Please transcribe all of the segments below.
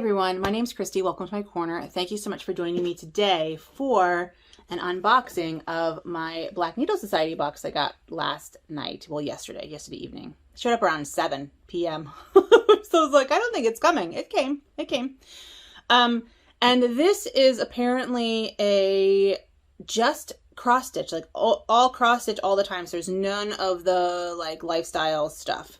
everyone, my name's Christy. Welcome to my corner. Thank you so much for joining me today for an unboxing of my Black Needle Society box I got last night. Well, yesterday evening. It showed up around 7 p.m. So I was like, I don't think it's coming. It came. And this is apparently a just cross stitch, like all cross stitch all the time. So there's none of the like lifestyle stuff.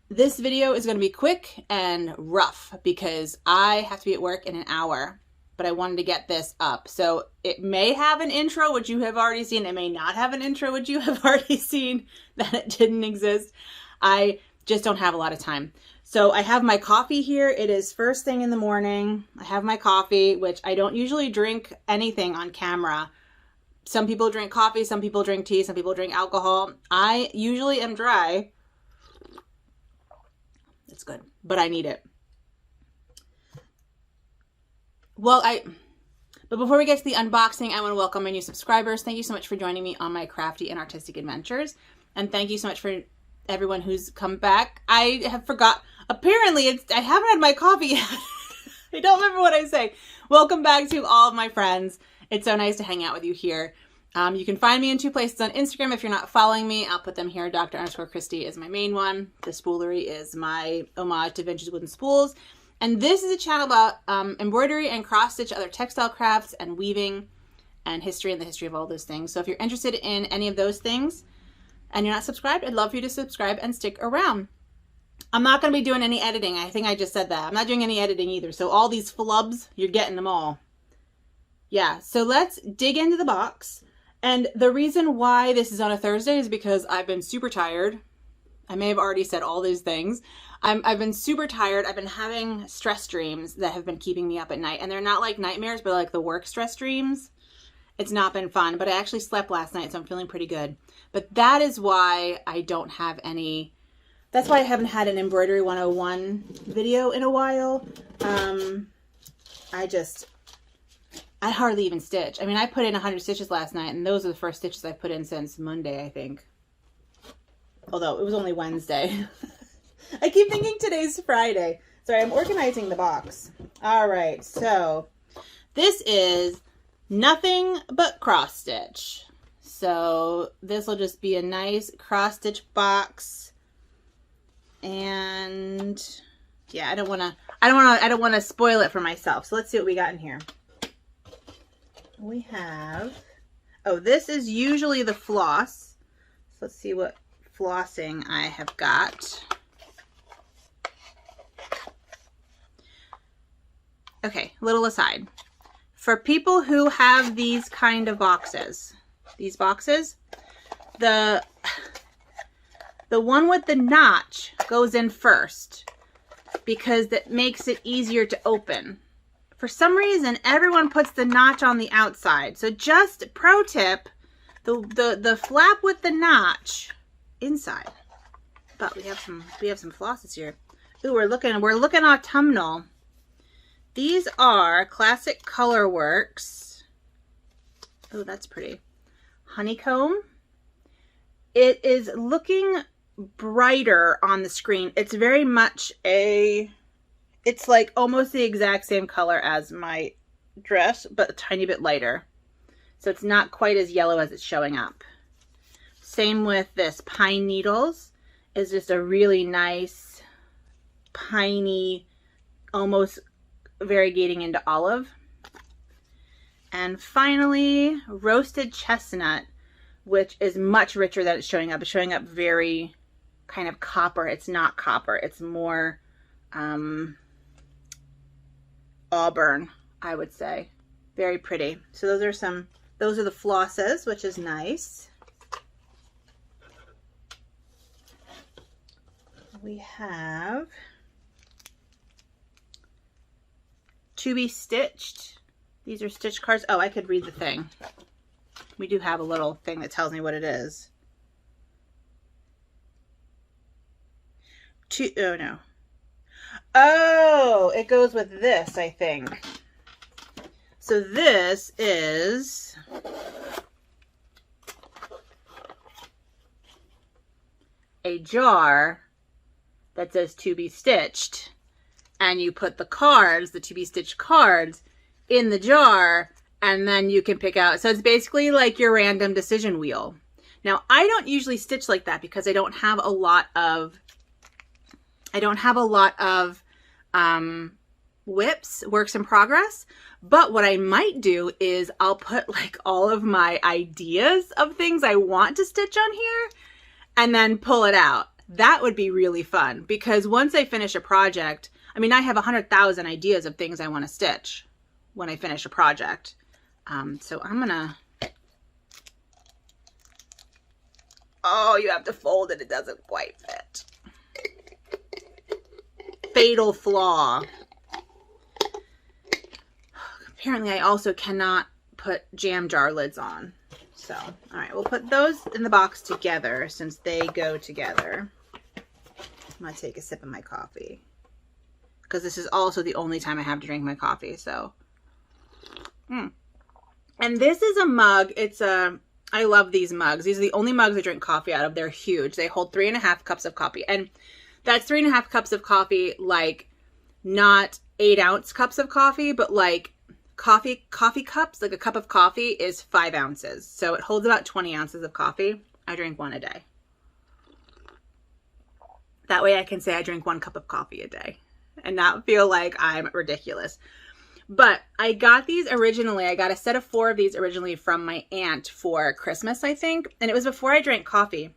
This video is going to be quick and rough because I have to be at work in an hour, but I wanted to get this up. So it may have an intro, which you have already seen. It may not have an intro, which you have already seen, that it didn't exist. I just don't have a lot of time. So I have my coffee here. It is first thing in the morning. I have my coffee, which I don't usually drink anything on camera. Some people drink coffee, some people drink tea, some people drink alcohol. I usually am dry. It's good, but I need it. Well, but before we get to the unboxing, I want to welcome my new subscribers. Thank you so much for joining me on my crafty and artistic adventures. And thank you so much for everyone who's come back. I have forgot. Apparently, I haven't had my coffee yet. I don't remember what I say. Welcome back to all of my friends. It's so nice to hang out with you here. You can find me in two places on Instagram. If you're not following me, I'll put them here. Dr_Christy is my main one. The Spoolery is my homage to vintage wooden spools. And this is a channel about embroidery and cross-stitch, other textile crafts and weaving and history and the history of all those things. So if you're interested in any of those things and you're not subscribed, I'd love for you to subscribe and stick around. I'm not going to be doing any editing. I think I just said that. I'm not doing any editing either. So all these flubs, you're getting them all. Yeah, so let's dig into the box. And the reason why this is on a Thursday is because I've been super tired. I may have already said all these things. I've been super tired. I've been having stress dreams that have been keeping me up at night. And they're not like nightmares, but like the work stress dreams. It's not been fun, but I actually slept last night, so I'm feeling pretty good. But that is why I don't have any... That's why I haven't had an Embroidery 101 video in a while. I hardly even stitch. I mean, I put in 100 stitches last night, and those are the first stitches I've put in since Monday, I think. Although, it was only Wednesday. I keep thinking today's Friday. Sorry, I'm organizing the box. All right, so this is nothing but cross stitch. So this will just be a nice cross stitch box. And yeah, I don't want to spoil it for myself. So let's see what we got in here. We have, oh, this is usually the floss. So let's see what flossing I have got. Okay, little aside. For people who have these kind of boxes, the one with the notch goes in first because that makes it easier to open. For some reason, everyone puts the notch on the outside. So just pro tip, the flap with the notch inside. But we have some flosses here. Ooh, we're looking autumnal. These are Classic Colorworks. Oh, that's pretty. Honeycomb. It is looking brighter on the screen. It's very much it's like almost the exact same color as my dress, but a tiny bit lighter. So it's not quite as yellow as it's showing up. Same with this. Pine Needles is just a really nice, piney, almost variegating into olive. And finally, Roasted Chestnut, which is much richer than it's showing up. It's showing up very kind of copper. It's not copper. It's more auburn, I would say. Very pretty. So those are the flosses, which is nice. We have To Be Stitched. These are stitch cards. Oh, I could read the thing. We do have a little thing that tells me what it is. Oh no. Oh, it goes with this, I think. So this is a jar that says To Be Stitched. and you put the cards, the to be stitched cards, in the jar, and then you can pick out. So it's basically like your random decision wheel. Now, I don't usually stitch like that because I don't have a lot of whips, works in progress. But what I might do is I'll put like all of my ideas of things I want to stitch on here and then pull it out. That would be really fun, because once I finish a project, I mean, I have 100,000 ideas of things I want to stitch when I finish a project. So I'm gonna, oh, you have to fold it. It doesn't quite fit. Fatal flaw. Apparently I also cannot put jam jar lids on. So, all right, we'll put those in the box together since they go together. I'm gonna take a sip of my coffee, because this is also the only time I have to drink my coffee, so. And this is a mug. It's a, I love these mugs. These are the only mugs I drink coffee out of. They're huge. They hold 3.5 cups of coffee. And that's 3.5 cups of coffee, like not 8-ounce cups of coffee, but like coffee cups. Like a cup of coffee is 5 ounces. So it holds about 20 ounces of coffee. I drink one a day. That way I can say I drink 1 cup of coffee a day and not feel like I'm ridiculous. But I got these originally. I got a set of 4 of these originally from my aunt for Christmas, I think. And it was before I drank coffee.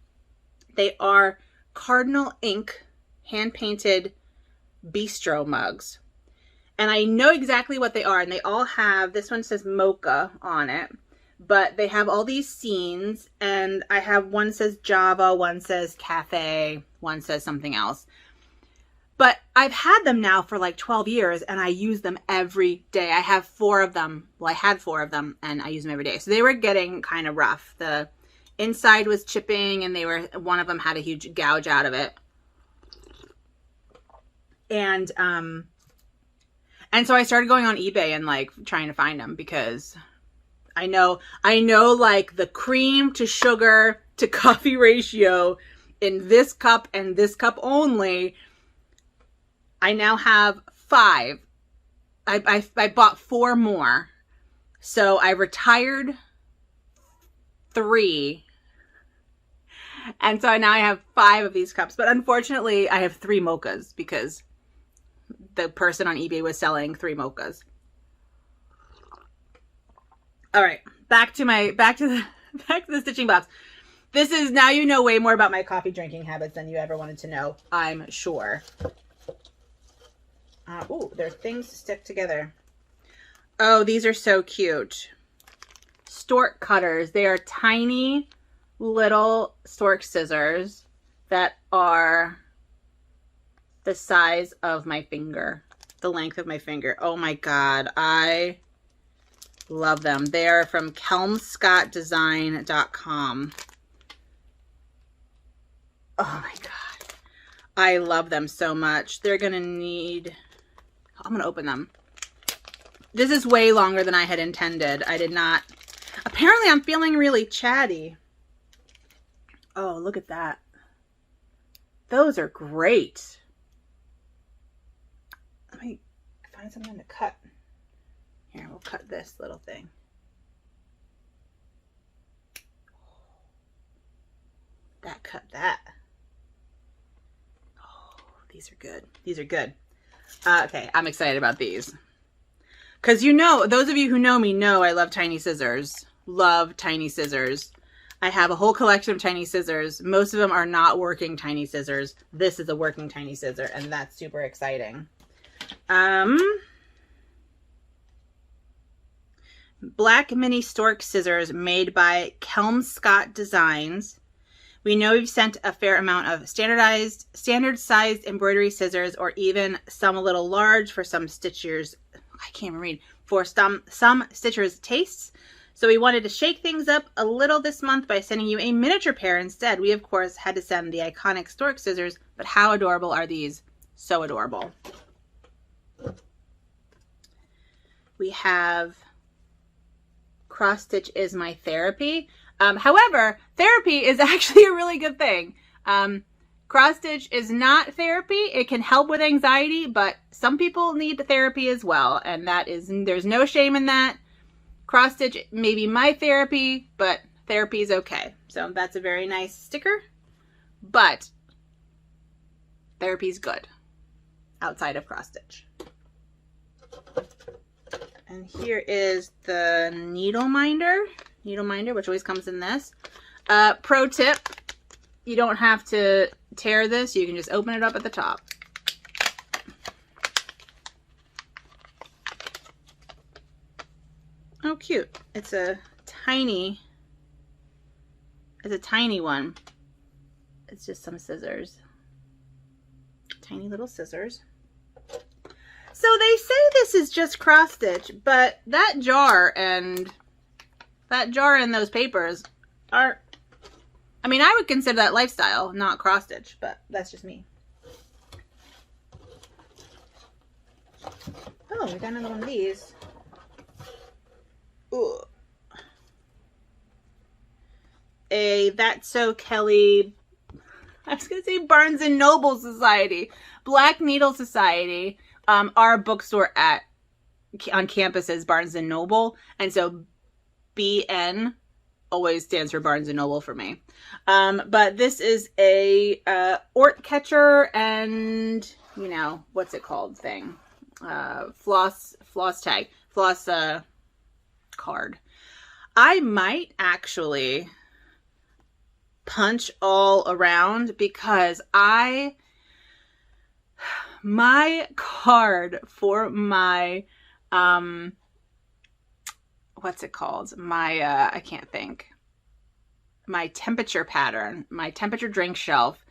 They are Cardinal ink hand-painted bistro mugs. And I know exactly what they are. And they all have, this one says mocha on it. But they have all these scenes. And I have, one says Java, one says cafe, one says something else. But I've had them now for like 12 years and I use them every day. I have 4 of them. Well, I had 4 of them and I use them every day. So they were getting kind of rough. The inside was chipping and one of them had a huge gouge out of it. And so I started going on eBay and like trying to find them, because I know like the cream to sugar to coffee ratio in this cup and this cup only. I now have 5. I bought 4 more. So I retired 3. And so now I have 5 of these cups. But unfortunately, I have 3 mochas because the person on eBay was selling 3 mochas. All right, back to the stitching box. This is, now you know way more about my coffee drinking habits than you ever wanted to know, I'm sure. Oh, there are things to stick together. Oh, these are so cute. Stork cutters. They are tiny little stork scissors that are the size of my finger, the length of my finger. Oh my God, I love them. They are from kelmscottdesign.com. Oh my God, I love them so much. They're gonna need, I'm gonna open them. This is way longer than I had intended. I did not, apparently I'm feeling really chatty. Oh, look at that. Those are great. Let me find something to cut. Here, we'll cut this little thing. That cut that. Oh, these are good. These are good. Okay, I'm excited about these. Because you know, those of you who know me know I love tiny scissors. Love tiny scissors. I have a whole collection of tiny scissors. Most of them are not working tiny scissors. This is a working tiny scissor, and that's super exciting. Black mini stork scissors made by Kelmscott Designs. We know you've sent a fair amount of standard sized embroidery scissors, or even some a little large for some stitchers. I can't even read. For some stitchers' tastes. So we wanted to shake things up a little this month by sending you a miniature pair instead. We, of course, had to send the iconic stork scissors, but how adorable are these? So adorable. We have cross stitch is my therapy. However, therapy is actually a really good thing. Cross stitch is not therapy. It can help with anxiety, but some people need therapy as well. And there's no shame in that. Cross stitch may be my therapy, but therapy is okay. So that's a very nice sticker, but therapy is good outside of cross stitch. And here is the needle minder, which always comes in this. Pro tip, you don't have to tear this. You can just open it up at the top. Oh, cute. It's a tiny one. It's just some scissors. Tiny little scissors. So they say this is just cross stitch, but that jar and those papers are, I mean, I would consider that lifestyle, not cross stitch, but that's just me. Oh, we got another one of these. Ooh. That's So Kelly, I was going to say Barnes & Noble Society, Black Needle Society. Our bookstore on campus is Barnes & Noble. And so BN always stands for Barnes & Noble for me. But this is a Ort catcher and, you know, what's it called thing? Floss tag. Floss card. I might actually punch all around because my card for my what's it called, my I can't think, my temperature pattern, my temperature drink shelf,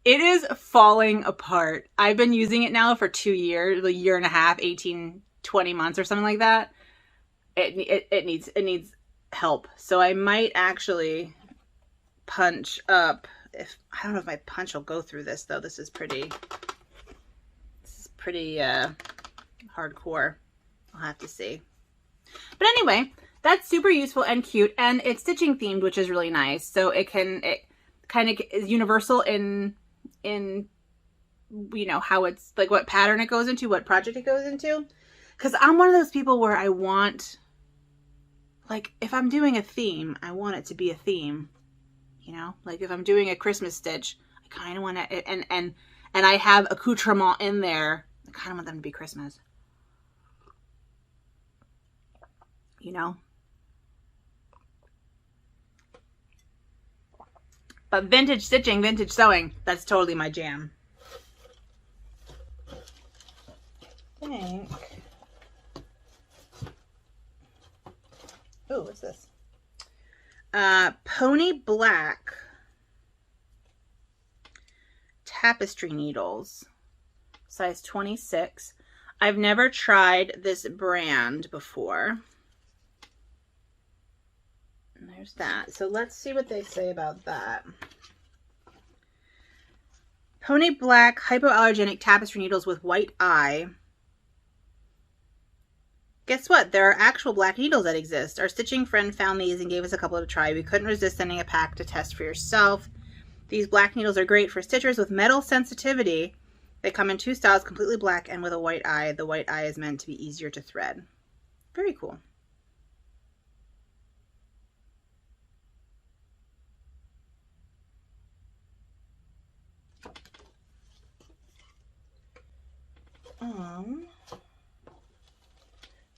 it is falling apart. I've been using it now for 2 years, a year and a half, 18 20 months or something like that. It needs help, so I might actually punch up. I don't know if my punch will go through this though. This is pretty hardcore. I'll have to see. But anyway, that's super useful and cute, and it's stitching themed, which is really nice. So it kind of is universal in you know how it's like, what pattern it goes into, what project it goes into. Because I'm one of those people where I want, like, if I'm doing a theme, I want it to be a theme. You know, like if I'm doing a Christmas stitch, I kind of want to, and I have accoutrement in there, I kind of want them to be Christmas. You know? But vintage stitching, vintage sewing, that's totally my jam. I think. Oh, what's this? Pony Black tapestry needles, size 26. I've never tried this brand before. And there's that. So let's see what they say about that. Pony Black hypoallergenic tapestry needles with white eye. Guess what? There are actual black needles that exist. Our stitching friend found these and gave us a couple to try. We couldn't resist sending a pack to test for yourself. These black needles are great for stitchers with metal sensitivity. They come in 2 styles, completely black and with a white eye. The white eye is meant to be easier to thread. Very cool.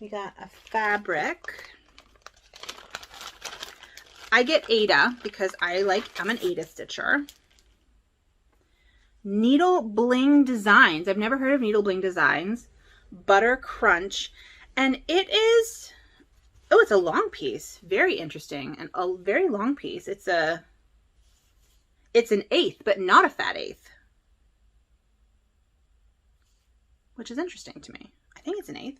We got a fabric. I get Aida because I'm an Aida stitcher. Needle Bling Designs. I've never heard of Needle Bling Designs. Butter Crunch. And it is, oh, it's a long piece. Very interesting. And a very long piece. It's an 1/8, but not a fat 1/8. Which is interesting to me. I think it's an 1/8.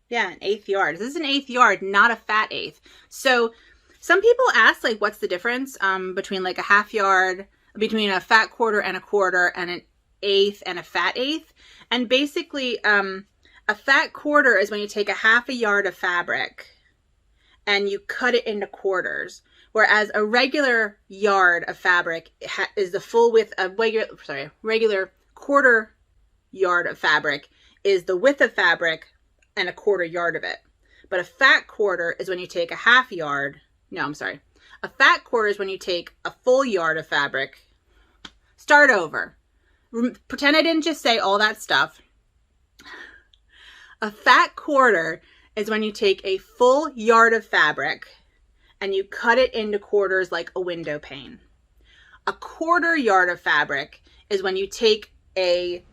Yeah, an 1/8 yard. This is an 1/8 yard, not a fat 1/8. So some people ask, like, what's the difference between like a half yard, between a fat quarter and a quarter, and an 1/8 and a fat 1/8. And basically, a fat quarter is when you take a half a yard of fabric and you cut it into quarters, Whereas a regular yard of fabric is the full width of regular quarter yard of fabric is the width of fabric and a quarter yard of it. But a fat quarter is when you take a half yard. No, I'm sorry. A fat quarter is when you take a full yard of fabric. Start over. Pretend I didn't just say all that stuff. A fat quarter is when you take a full yard of fabric and you cut it into quarters like a window pane. A quarter yard of fabric is when you take a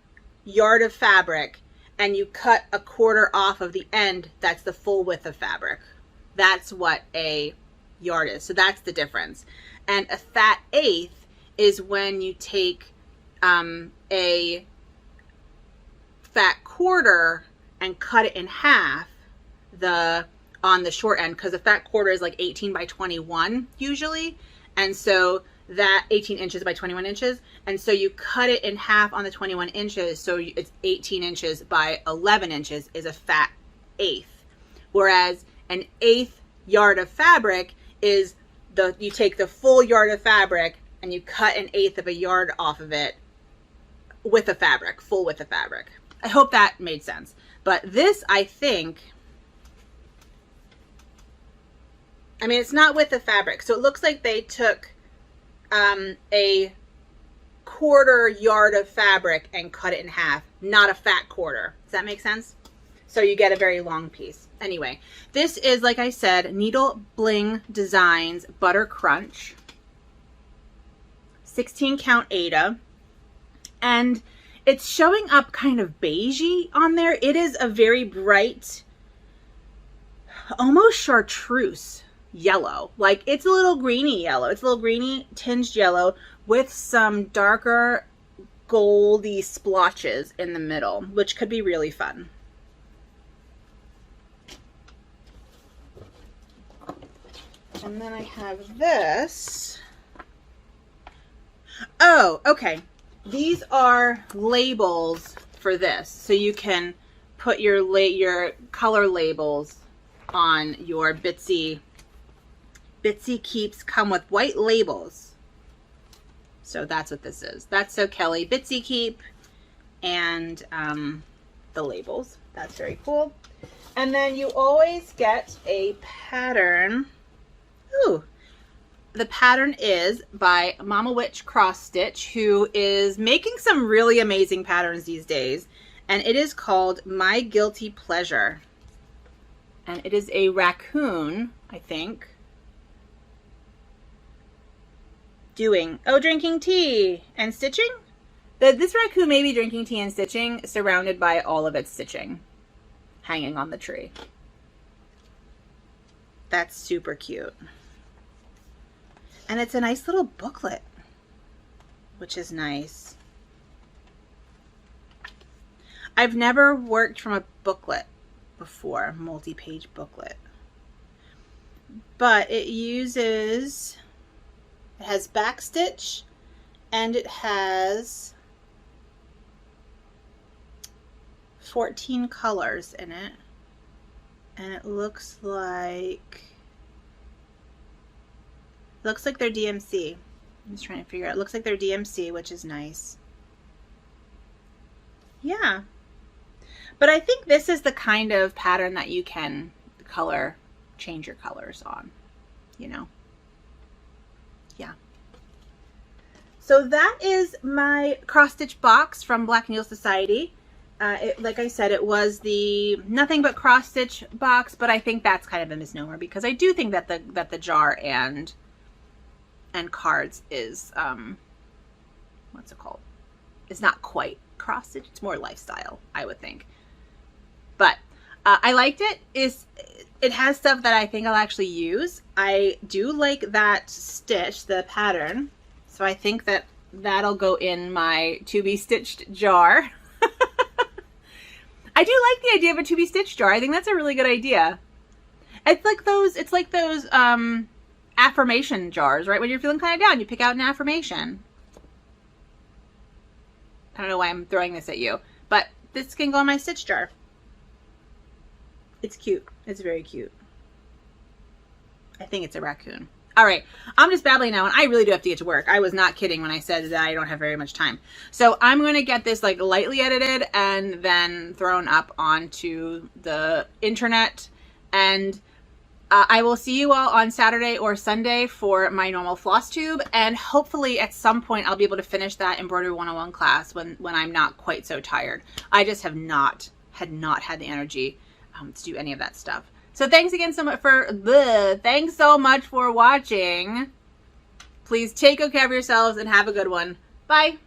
yard of fabric and you cut a quarter off of the end. That's the full width of fabric. That's what a yard is. So that's the difference. And a fat eighth is when you take a fat quarter and cut it in half on the short end, because a fat quarter is like 18 by 21 usually, and so that 18 inches by 21 inches, and so you cut it in half on the 21 inches, so it's 18 inches by 11 inches is a fat eighth. Whereas an eighth yard of fabric is you take the full yard of fabric and you cut an eighth of a yard off of it with a fabric, full width of fabric. I hope that made sense. But this, I think, I mean, it's not width of fabric, so it looks like they took a quarter yard of fabric and cut it in half, not a fat quarter. Does that make sense? So you get a very long piece. Anyway, this is, like I said, Needle Bling Designs Butter Crunch, 16 count Aida, and it's showing up kind of beigey on there. It is a very bright, almost chartreuse yellow. Like, it's a little greeny yellow. It's a little greeny tinged yellow with some darker goldy splotches in the middle, which could be really fun. And then I have this. Oh, okay. These are labels for this. So you can put your color labels on your Bitsy. Bitsy Keeps come with white labels. So that's what this is. That's So Kelly Bitsy Keep and the labels. That's very cool. And then you always get a pattern. Ooh. The pattern is by Mama Witch Cross Stitch, who is making some really amazing patterns these days. And it is called My Guilty Pleasure. And it is a raccoon, I think, drinking tea and stitching. This raccoon may be drinking tea and stitching, surrounded by all of its stitching hanging on the tree. That's super cute. And it's a nice little booklet, which is nice. I've never worked from a booklet before, multi-page booklet. But it has back stitch, and it has 14 colors in it. And it looks like they're DMC. I'm just trying to figure out. It looks like they're DMC, which is nice. Yeah. But I think this is the kind of pattern that you can change your colors on, you know? Yeah. So that is my cross stitch box from Black Needle Society. Like I said, it was the nothing but cross stitch box, but I think that's kind of a misnomer, because I do think that the jar and cards is what's it called? It's not quite cross stitch. It's more lifestyle, I would think. But I liked it. It has stuff that I think I'll actually use. I do like that stitch, the pattern. So I think that that'll go in my to be stitched jar. I do like the idea of a to be stitched jar. I think that's a really good idea. It's like those affirmation jars, right? When you're feeling kind of down, you pick out an affirmation. I don't know why I'm throwing this at you, but this can go in my stitch jar. It's cute. It's very cute. I think it's a raccoon. All right, I'm just babbling now, and I really do have to get to work. I was not kidding when I said that I don't have very much time. So I'm going to get this like lightly edited and then thrown up onto the internet. And I will see you all on Saturday or Sunday for my normal floss tube. And hopefully at some point I'll be able to finish that Embroidery 101 class when I'm not quite so tired. I just have not had the energy to do any of that stuff. So thanks again so much thanks so much for watching. Please take good care of yourselves and have a good one. Bye.